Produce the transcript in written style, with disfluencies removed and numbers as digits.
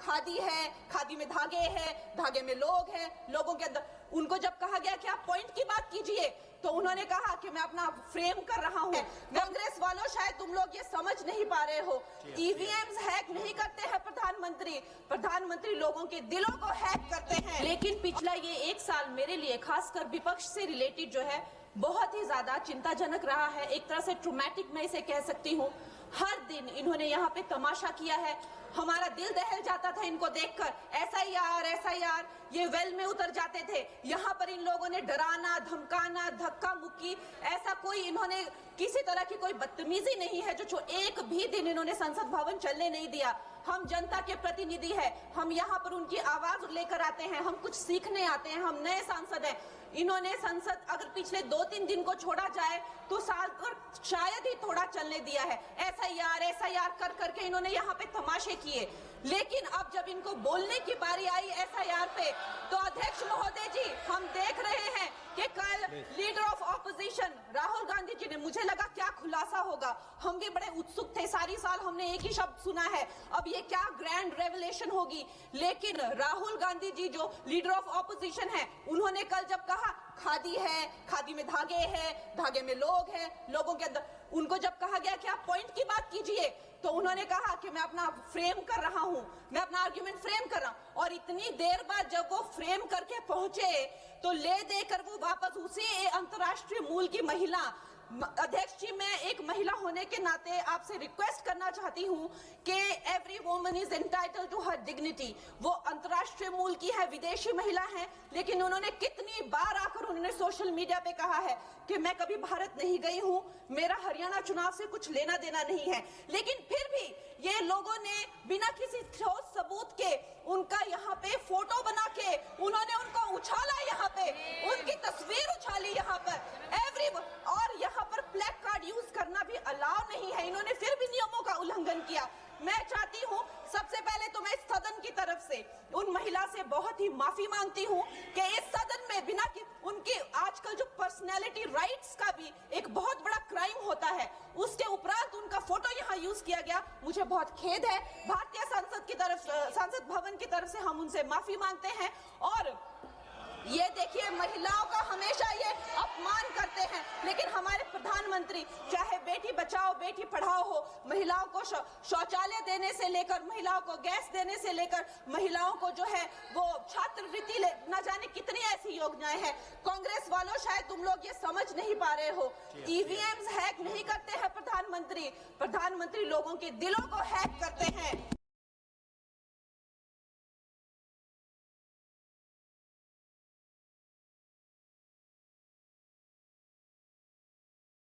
खादी है, खादी में धागे हैं, धागे में लोग हैं, लोगों के अंदर उनको जब कहा गया कि आप पॉइंट की बात कीजिए तो उन्होंने कहा कि मैं अपना फ्रेम कर रहा हूं। कांग्रेस वालों शायद तुम लोग ये समझ नहीं पा रहे हो, ईवीएम्स हैक नहीं करते हैं प्रधानमंत्री लोगों के दिलों को हैक करते हैं। लेकिन पिछला ये एक साल मेरे लिए खासकर विपक्ष से रिलेटेड जो है बहुत ही ज्यादा चिंताजनक रहा है, एक तरह से ट्रॉमेटिक मैं इसे कह सकती हूँ। हर दिन इन्होंने यहाँ पे तमाशा किया है, हमारा दिल दहल जाता था इनको देखकर। एसआईआर ये वेल में उतर जाते थे। यहाँ पर इन लोगों ने डराना, धमकाना, धक्का मुक्की, ऐसा कोई इन्होंने किसी तरह की कोई बदतमीजी नहीं है जो एक भी दिन इन्होंने संसद भवन चलने नहीं दिया। हम जनता के प्रतिनिधि हैं, हम यहाँ पर उनकी आवाज लेकर आते हैं, हम कुछ सीखने आते हैं, हम नए सांसद हैं। इन्होंने संसद अगर पिछले 2-3 दिन को छोड़ा जाए तो साल पर शायद ही थोड़ा चलने दिया है। एसआईआर कर करके इन्होंने यहाँ पे तमाशे किए। लेकिन अब जब इनको बोलने की बारी आई एसआईआर पे तो अध्यक्ष महोदय जी, हम देख रहे हैं कि कल leader of opposition Rahul Gandhi ji ने, मुझे लगा क्या खुलासा होगा, हम भी बड़े उत्सुक थे, सारी साल हमने एक ही शब्द सुना है, अब ये क्या ग्रैंड रेवलेशन होगी। लेकिन राहुल गांधी जी जो लीडर ऑफ ऑपोजिशन है, उन्होंने कल जब कहा खादी है, खादी में धागे हैं, धागे में लोग हैं, लोगों के अंदर उनको जब कहा गया कि आप पॉइंट की बात कीजिए तो उन्होंने कहा कि मैं अपना फ्रेम कर रहा हूं, मैं अपना आर्ग्यूमेंट फ्रेम कर रहा हूं। और इतनी देर बाद जब वो फ्रेम करके पहुंचे तो ले देकर वो वापस उसी अंतर्राष्ट्रीय मूल की महिला, अध्यक्ष जी मैं एक महिला होने के नाते आपसे रिक्वेस्ट करना चाहती हूं कि every woman is entitled to her dignity. वो अंतर्राष्ट्रीय मूल की है, विदेशी महिला है, लेकिन उन्होंने कितनी बार आकर उन्होंने सोशल मीडिया पे कहा है कि मैं कभी भारत नहीं गई हूं, मेरा हरियाणा चुनाव से कुछ लेना देना नहीं है। लेकिन फिर भी ये लोगों ने बिना किसी ठोस सबूत के उनका यहाँ पे फोटो बना के उन्होंने उनको उछाला, यहाँ पे उनकी तस्वीर उछाली यहाँ पर और यहाँ पर प्लेक कार्ड यूज करना भी अलाउ नहीं है। इन्होंने फिर भी नियमों का उल्लंघन किया। मैं चाहती हूँ सबसे पहले तो मैं इस सदन की तरफ से उन महिला से बहुत ही माफी मांगती हूँ कि इस सदन में बिना कि उनकी आजकल जो पर्सनैलिटी राइट्स का भी एक बहुत बड़ा क्राइम होता है, उसके उपरांत उनका फोटो यहाँ यूज किया गया, मुझे बहुत खेद है। भारतीय संसद भवन की तरफ से हम उनसे माफी मांगते हैं। और ये देखिए महिलाओं का हमेशा ये अपमान करते हैं, लेकिन हमारे प्रधानमंत्री चाहे बेटी बचाओ बेटी पढ़ाओ हो, महिलाओं को शौचालय देने से लेकर, महिलाओं को गैस देने से लेकर, महिलाओं को जो है वो छात्रवृत्ति न जाने कितनी ऐसी योजनाएं हैं। कांग्रेस वालों शायद तुम लोग ये समझ नहीं पा रहे हो, ईवीएम्स हैक नहीं करते हैं प्रधानमंत्री लोगों के दिलों को हैक करते हैं।